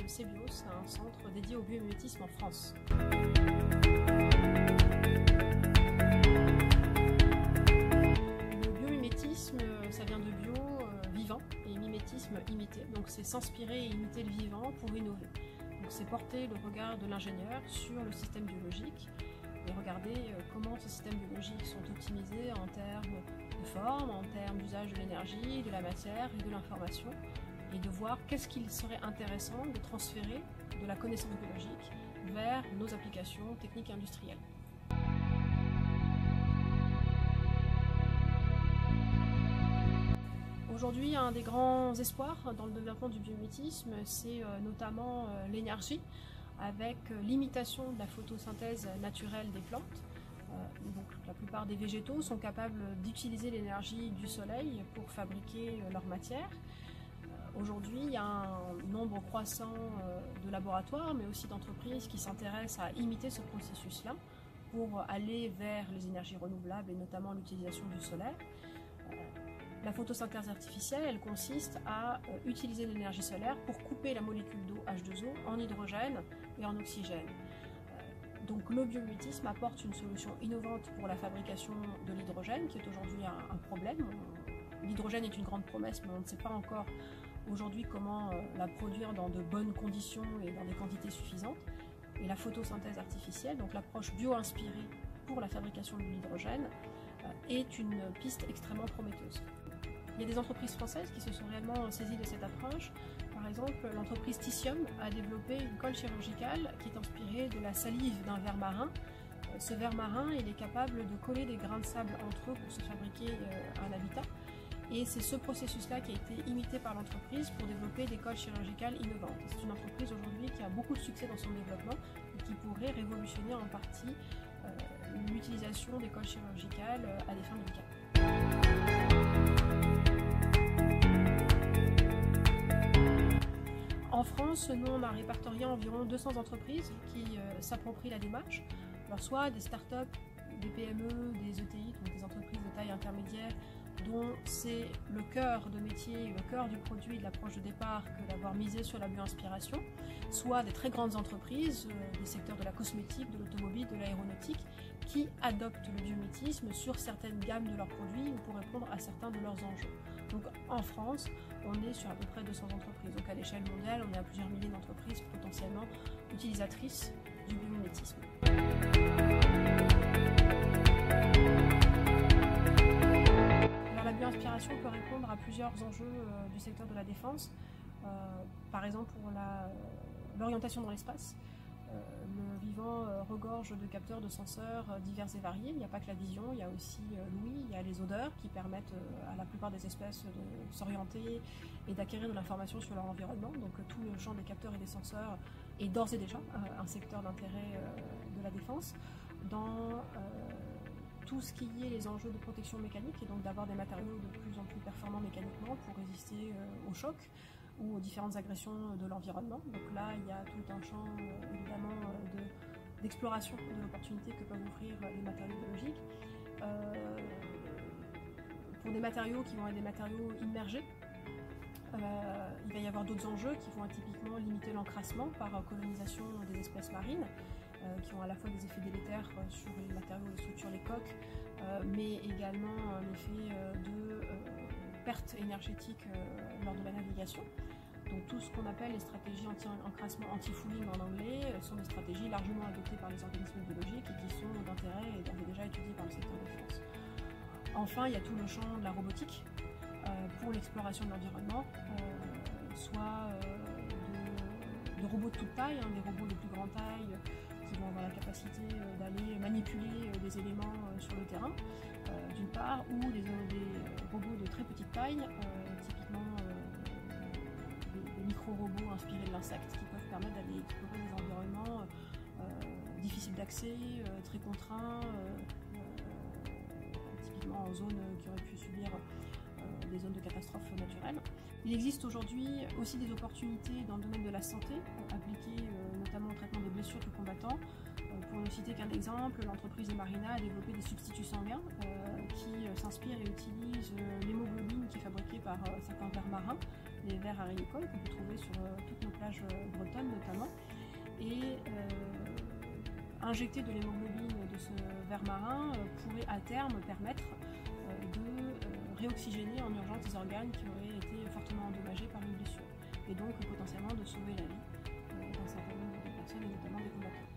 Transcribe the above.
le CBIOS, un centre dédié au biomimétisme en France. Le biomimétisme, ça vient de bio, vivant, et mimétisme, imiter. Donc c'est s'inspirer et imiter le vivant pour innover. Donc c'est porter le regard de l'ingénieur sur le système biologique et regarder comment ces systèmes biologiques sont optimisés en termes de forme, en termes d'usage de l'énergie, de la matière et de l'information, et de voir qu'est-ce qu'il serait intéressant de transférer de la connaissance biologique vers nos applications techniques et industrielles. Aujourd'hui, un des grands espoirs dans le développement du biomimétisme, c'est notamment l'énergie, avec l'imitation de la photosynthèse naturelle des plantes. Donc, la plupart des végétaux sont capables d'utiliser l'énergie du soleil pour fabriquer leur matière. Aujourd'hui, il y a un nombre croissant de laboratoires, mais aussi d'entreprises qui s'intéressent à imiter ce processus-là pour aller vers les énergies renouvelables et notamment l'utilisation du solaire. La photosynthèse artificielle, elle consiste à utiliser l'énergie solaire pour couper la molécule d'eau H2O en hydrogène et en oxygène. Donc le biomimétisme apporte une solution innovante pour la fabrication de l'hydrogène, qui est aujourd'hui un problème. L'hydrogène est une grande promesse, mais on ne sait pas encore aujourd'hui comment la produire dans de bonnes conditions et dans des quantités suffisantes. Et la photosynthèse artificielle, donc l'approche bio-inspirée pour la fabrication de l'hydrogène, est une piste extrêmement prometteuse. Il y a des entreprises françaises qui se sont réellement saisies de cette approche. Par exemple, l'entreprise Tissium a développé une colle chirurgicale qui est inspirée de la salive d'un ver marin. Ce ver marin, il est capable de coller des grains de sable entre eux pour se fabriquer un habitat. Et c'est ce processus-là qui a été imité par l'entreprise pour développer des colles chirurgicales innovantes. C'est une entreprise aujourd'hui qui a beaucoup de succès dans son développement et qui pourrait révolutionner en partie l'utilisation des colles chirurgicales à des fins médicales. En France, nous on a répertorié environ 200 entreprises qui s'approprient la démarche. Alors soit des startups, des PME, des ETI, donc des entreprises de taille intermédiaire, dont c'est le cœur de métier, le cœur du produit, de l'approche de départ que d'avoir misé sur la bio-inspiration, soit des très grandes entreprises, des secteurs de la cosmétique, de l'automobile, de l'aéronautique, qui adoptent le biomimétisme sur certaines gammes de leurs produits ou pour répondre à certains de leurs enjeux. Donc en France, on est sur à peu près 200 entreprises. Donc à l'échelle mondiale, on est à plusieurs milliers d'entreprises potentiellement utilisatrices du biomimétisme. La bio-inspiration peut répondre à plusieurs enjeux du secteur de la défense, par exemple pour l'orientation dans l'espace. Le vivant regorge de capteurs, de senseurs divers et variés. Il n'y a pas que la vision, il y a aussi l'ouïe, il y a les odeurs qui permettent à la plupart des espèces de s'orienter et d'acquérir de l'information sur leur environnement. Donc tout le champ des capteurs et des senseurs est d'ores et déjà un secteur d'intérêt de la défense. Dans tout ce qui est les enjeux de protection mécanique, et donc d'avoir des matériaux de plus en plus performants mécaniquement pour résister aux chocs ou aux différentes agressions de l'environnement. Donc là, il y a tout un champ évidemment d'exploration de l'opportunité que peuvent offrir les matériaux biologiques. Pour des matériaux qui vont être des matériaux immergés, il va y avoir d'autres enjeux qui vont typiquement limiter l'encrassement par colonisation des espèces marines, qui ont à la fois des effets délétères sur les matériaux, les structures, les coques, mais également un effet de perte énergétique lors de la navigation. Donc tout ce qu'on appelle les stratégies anti-encrassement, anti-fouling en anglais, sont des stratégies largement adoptées par les organismes biologiques et qui sont d'intérêt et d'ores et déjà étudiées par le secteur défense. Enfin, il y a tout le champ de la robotique pour l'exploration de l'environnement, soit de robots de toute taille, des robots de plus grande taille qui vont avoir la capacité d'aller manipuler des éléments sur le terrain, d'une part, ou des robots de très petite taille, typiquement des micro-robots inspirés de l'insecte qui peuvent permettre d'aller explorer des environnements difficiles d'accès, très contraints, typiquement en zones qui auraient pu subir des zones de catastrophes naturelles. Il existe aujourd'hui aussi des opportunités dans le domaine de la santé, appliquées notamment au traitement des blessures du combattant. Pour ne citer qu'un exemple, l'entreprise Emarina a développé des substituts sanguins qui s'inspirent et utilisent l'hémoglobine qui est fabriquée par certains vers marins les vers arenicoles qu'on peut trouver sur toutes nos plages bretonnes notamment. Et injecter de l'hémoglobine de ce ver marin pourrait à terme permettre de réoxygéner en urgence des organes qui auraient été fortement endommagés par une blessure, et donc potentiellement de sauver la vie d'un certain nombre de personnes, et notamment des combattants.